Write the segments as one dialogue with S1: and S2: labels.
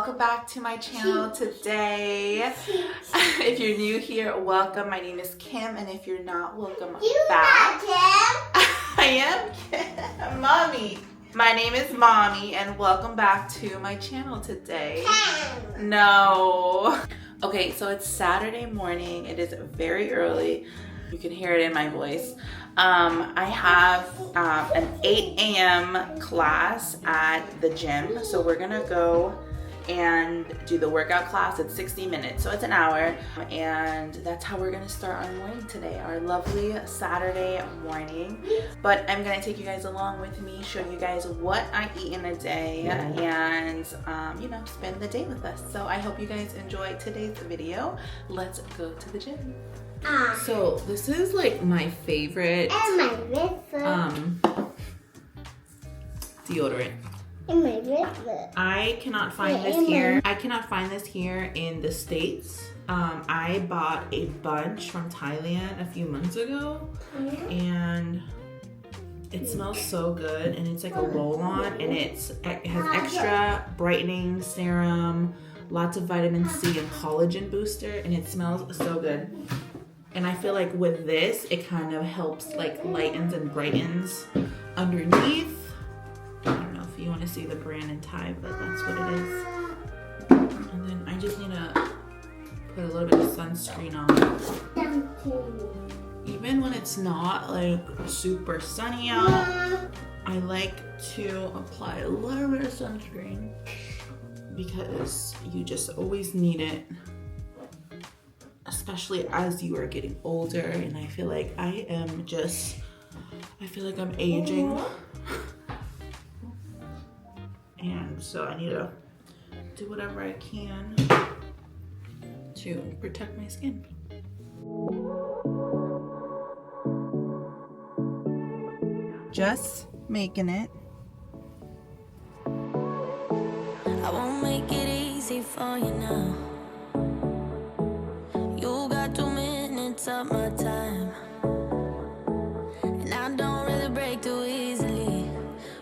S1: welcome back to my channel today. If you're new here, welcome. My name is Kim, and if you're not, welcome back. I am Kim. Mommy. My name is Mommy, and welcome back to my channel today. No. Okay, so it's Saturday morning. It is very early. You can hear it in my voice. I have an 8 a.m. class at the gym. So we're gonna go and do the workout class. It's 60 minutes, so it's an hour. And that's how we're gonna start our morning today, our lovely Saturday morning. But I'm gonna take you guys along with me, show you guys what I eat in a day, and you know, spend the day with us. So I hope you guys enjoy today's video. Let's go to the gym. So this is like my favorite deodorant. I cannot find this here. I cannot find this here in the States. I bought a bunch from Thailand a few months ago, and it smells so good, and it's like a roll-on, and it has extra brightening serum, lots of vitamin C and collagen booster, and it smells so good. And I feel like with this, it kind of helps, like, lightens and brightens underneath. I don't know if you want to see the brand in Thai, but that's what it is. And then I just need to put a little bit of sunscreen on. Even when it's not like super sunny out, I like to apply a little bit of sunscreen because you just always need it, especially as you are getting older. And I feel like I'm aging. And so I need to do whatever I can to protect my skin. Just making it.
S2: I won't make it easy for you now. You got 2 minutes of my time, and I don't really break too easily,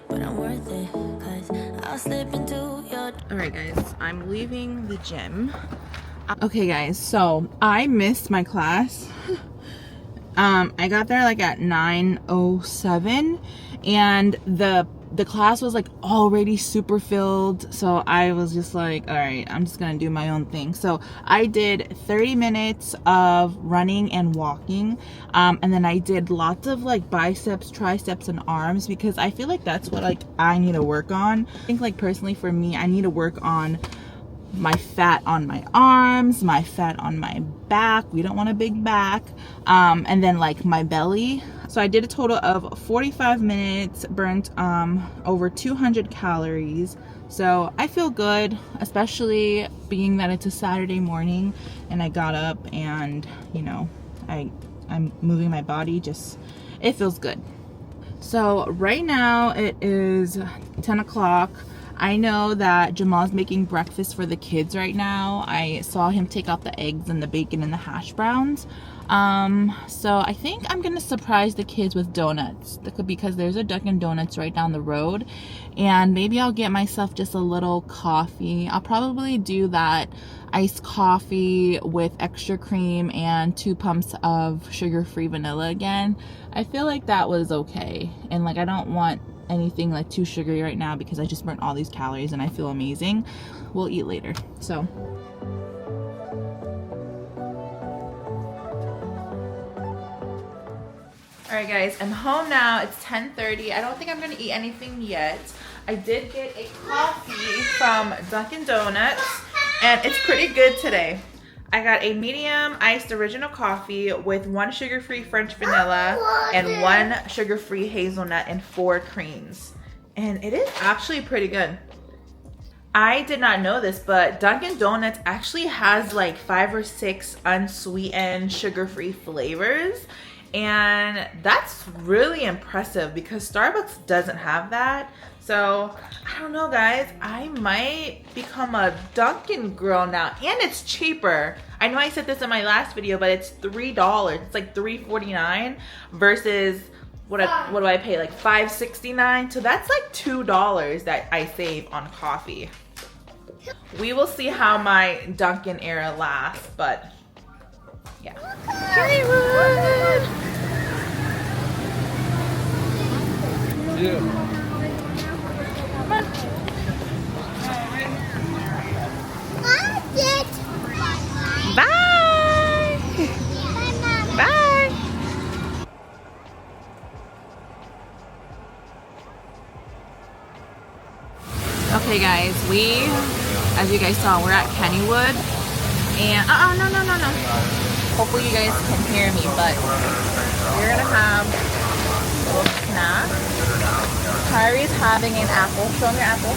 S2: but I'm worth it, 'cause I'll slip into your...
S1: Alright guys, I'm leaving the gym. Okay guys, so I missed my class. I got there like at 9:07, and the class was like already super filled, so I was just like, all right, I'm just gonna do my own thing. So I did 30 minutes of running and walking, and then I did lots of like biceps, triceps, and arms, because I feel like that's what like I need to work on. I think like personally for me, I need to work on my fat on my arms, my fat on my back. We don't want a big back. And then like my belly. So I did a total of 45 minutes, burnt over 200 calories. So I feel good, especially being that it's a Saturday morning and I got up and, you know, I'm moving my body. Just, it feels good. So right now it is 10 o'clock. I know that Jamal's making breakfast for the kids right now. I saw him take out the eggs and the bacon and the hash browns. So I think I'm gonna surprise the kids with donuts, because there's a Dunkin' Donuts right down the road, and maybe I'll get myself just a little coffee. I'll probably do that iced coffee with extra cream and 2 pumps of sugar-free vanilla again. I feel like that was okay, and like I don't want anything like too sugary right now because I just burnt all these calories and I feel amazing. We'll eat later. So alright guys, I'm home now. It's 10:30. I don't think I'm gonna eat anything yet. I did get a coffee from Dunkin' Donuts, and it's pretty good today. I got a medium iced original coffee with 1 sugar-free French vanilla and 1 sugar-free hazelnut and 4 creams. And it is actually pretty good. I did not know this, but Dunkin' Donuts actually has like 5 or 6 unsweetened sugar-free flavors. And that's really impressive because Starbucks doesn't have that. So I don't know guys, I might become a Dunkin' girl now, and it's cheaper. I know I said this in my last video, but it's $3. It's like $3.49 versus what do I pay, like $5.69? So that's like $2 that I save on coffee. We will see how my Dunkin' era lasts, but yeah. Kennywood!
S3: Yeah.
S1: Bye! Bye! Okay guys, as you guys saw, we're at Kennywood, and no. Hopefully you guys can hear me, but we're gonna have a little snack. Kyrie's having an apple. Show him your apple.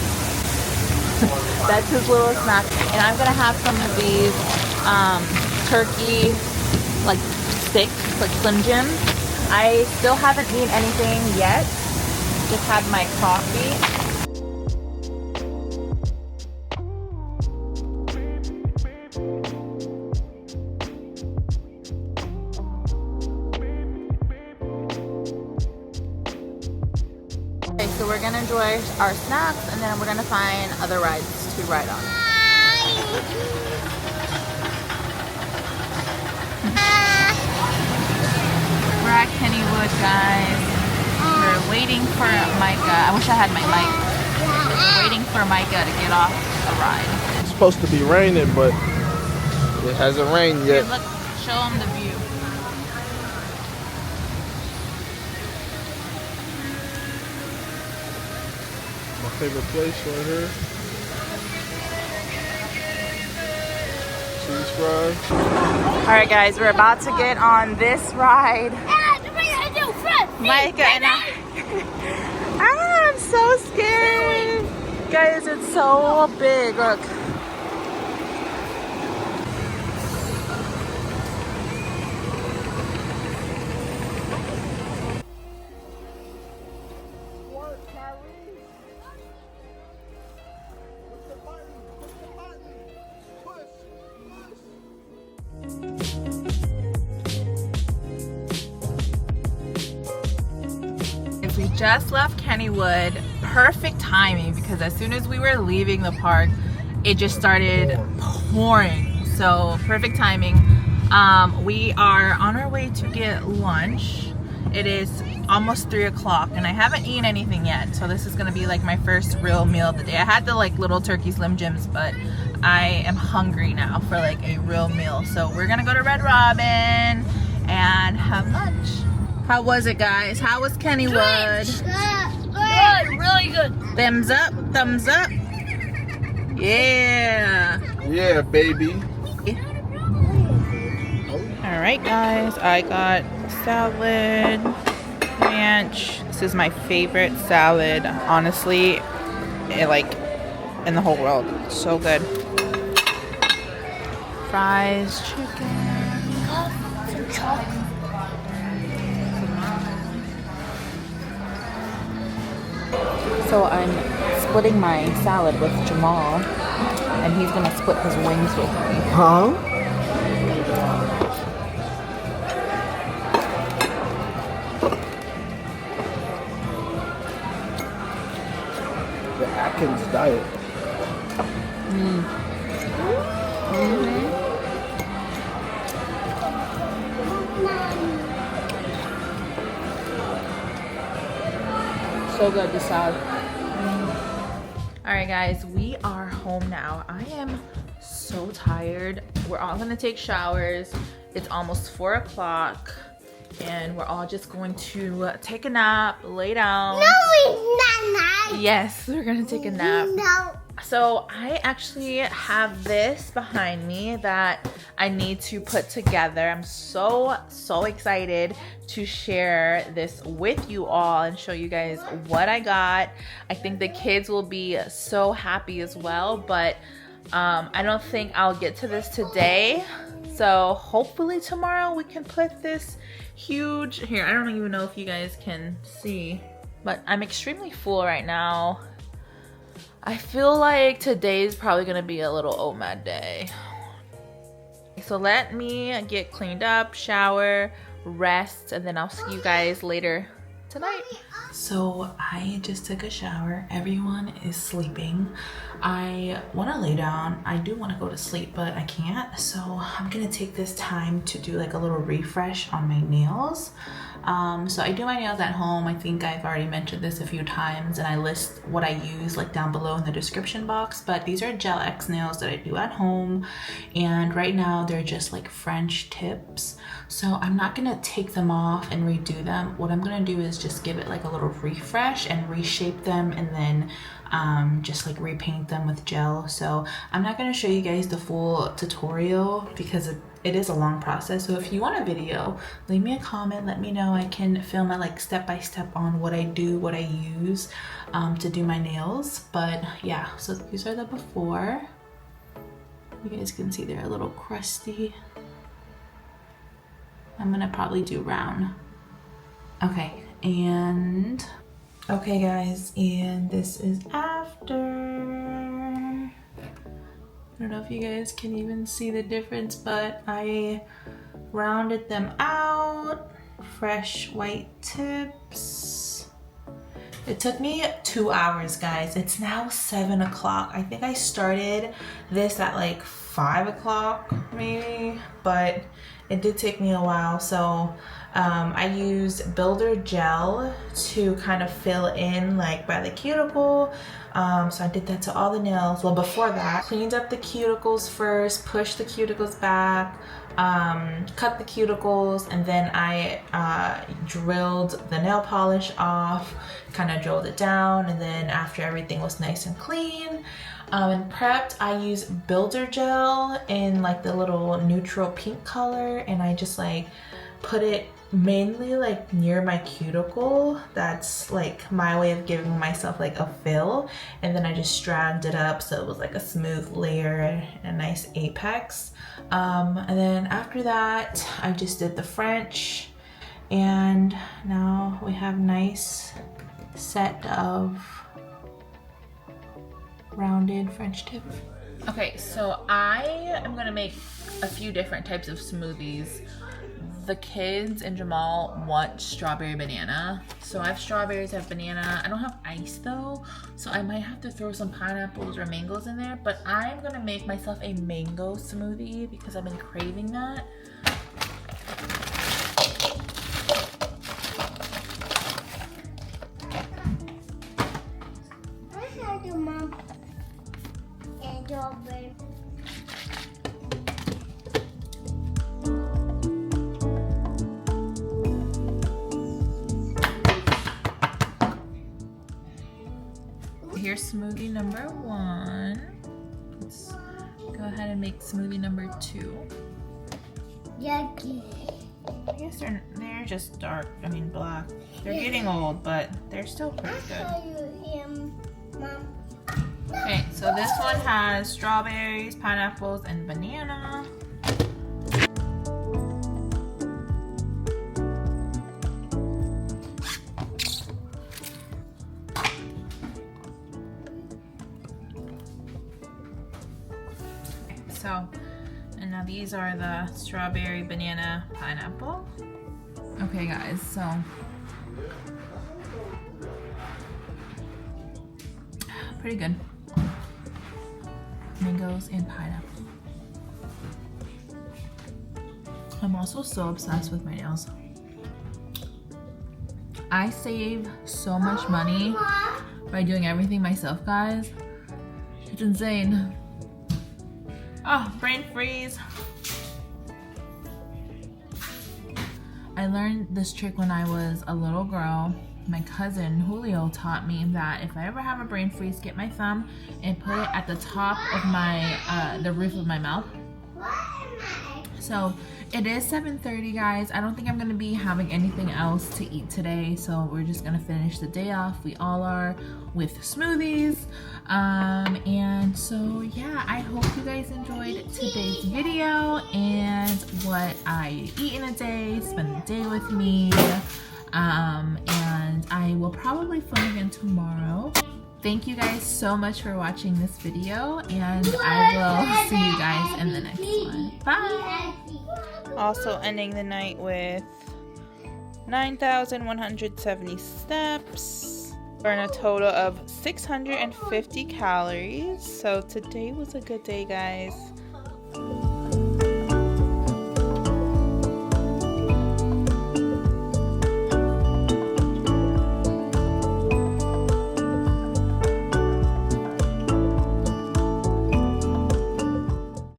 S1: That's his little snack. And I'm gonna have some of these turkey like sticks, like Slim Jims. I still haven't eaten anything yet. Just had my coffee. Okay, so we're gonna enjoy our snacks and then we're gonna find other rides to ride on. We're at Kennywood, guys. We're waiting for Micah. I wish I had my mic. We're waiting for Micah to get off a ride.
S3: It's supposed to be raining, but it hasn't rained
S1: Here,
S3: yet.
S1: look, show him the view.
S3: My favorite place right here. Cheese fries.
S1: Alright guys, we're about to get on this ride. Micah and I. I'm so scared. Guys, it's so big. Look. We just left Kennywood. Perfect timing because as soon as we were leaving the park, it just started pouring. So perfect timing. We are on our way to get lunch. It is almost 3 o'clock and I haven't eaten anything yet. So this is gonna be like my first real meal of the day. I had the like little turkey Slim Jims, but I am hungry now for like a real meal. So we're gonna go to Red Robin and have lunch. How was it, guys? How was Kennywood?
S4: Good, really good.
S1: Thumbs up, thumbs up. Yeah.
S3: Yeah, baby.
S1: All right, guys. I got salad, ranch. This is my favorite salad, honestly. Like in the whole world. So good. Fries, chicken.
S4: Some chocolate.
S1: So I'm splitting my salad with Jamal, and he's gonna split his wings with me.
S3: Huh? The Atkins diet.
S1: So good, the salad. All right, guys, we are home now. I am so tired. We're all gonna take showers. It's almost 4 o'clock, and we're all just going to take a nap, lay down.
S4: No, it's not.
S1: Yes, we're gonna take a nap.
S4: No.
S1: So I actually have this behind me that I need to put together. I'm so excited to share this with you all and show you guys what I got. I think the kids will be so happy as well, but I don't think I'll get to this today. So hopefully tomorrow we can put this huge, here, I don't even know if you guys can see, but I'm extremely full right now. I feel like today's probably gonna be a little OMAD day. So let me get cleaned up, shower, rest, and then I'll see you guys later tonight. So I just took a shower. Everyone is sleeping. I want to lay down. I do want to go to sleep, but I can't. So I'm gonna take this time to do like a little refresh on my nails. So I do my nails at home. I think I've already mentioned this a few times, and I list what I use like down below in the description box, but these are Gel X nails that I do at home, and right now they're just like French tips. So I'm not gonna take them off and redo them. What I'm gonna do is just give it like a little refresh and reshape them, and then just like repaint them with gel. So I'm not going to show you guys the full tutorial because it is a long process. So if you want a video, leave me a comment, let me know. I can film it like step by step on what I do, what I use to do my nails. But yeah, so these are the before. You guys can see they're a little crusty. I'm gonna probably do round. Okay, and okay guys, and this is after. I don't know if you guys can even see the difference, but I rounded them out. Fresh white tips. It took me 2 hours, guys. It's now 7 o'clock. I think I started this at like 5 o'clock maybe, but it did take me a while. So I used builder gel to kind of fill in like by the cuticle. So I did that to all the nails. Well, before that, cleaned up the cuticles first, pushed the cuticles back, cut the cuticles, and then I drilled the nail polish off, kind of drilled it down, and then after everything was nice and clean and prepped, I used builder gel in like the little neutral pink color, and I just like put it mainly like near my cuticle. That's like my way of giving myself like a fill, and then I just stragged it up so it was like a smooth layer and a nice apex. And then after that I just did the French, and now we have nice set of rounded French tip. Okay, so I am gonna make a few different types of smoothies. The kids and Jamal want strawberry banana. So I have strawberries, I have banana. I don't have ice though, so I might have to throw some pineapples or mangoes in there, but I'm gonna make myself a mango smoothie because I've been craving that.
S4: Mom. And your baby.
S1: Here's smoothie number 1. Let's go ahead and make smoothie number 2.
S4: Yucky.
S1: I guess they're just dark, black. They're getting old, but they're still pretty good.
S4: Mom.
S1: Okay, so this one has strawberries, pineapples, and banana. So, and now these are the strawberry, banana, pineapple. Okay guys, so pretty good. Mangoes and pineapple. I'm also so obsessed with my nails. I save so much money by doing everything myself, guys. It's insane. Oh, brain freeze. I learned this trick when I was a little girl. My cousin Julio taught me that if I ever have a brain freeze, get my thumb and put it at the top of my, the roof of my mouth. So it is 7:30, guys. I don't think I'm gonna be having anything else to eat today, so we're just gonna finish the day off. We all are, with smoothies. And so yeah, I hope you guys enjoyed today's video and what I eat in a day. Spend the day with me. And I will probably film again tomorrow. Thank you guys so much for watching this video, and I will see you guys in the next one. Bye! Also ending the night with 9,170 steps. Burn a total of 650 calories. So today was a good day, guys.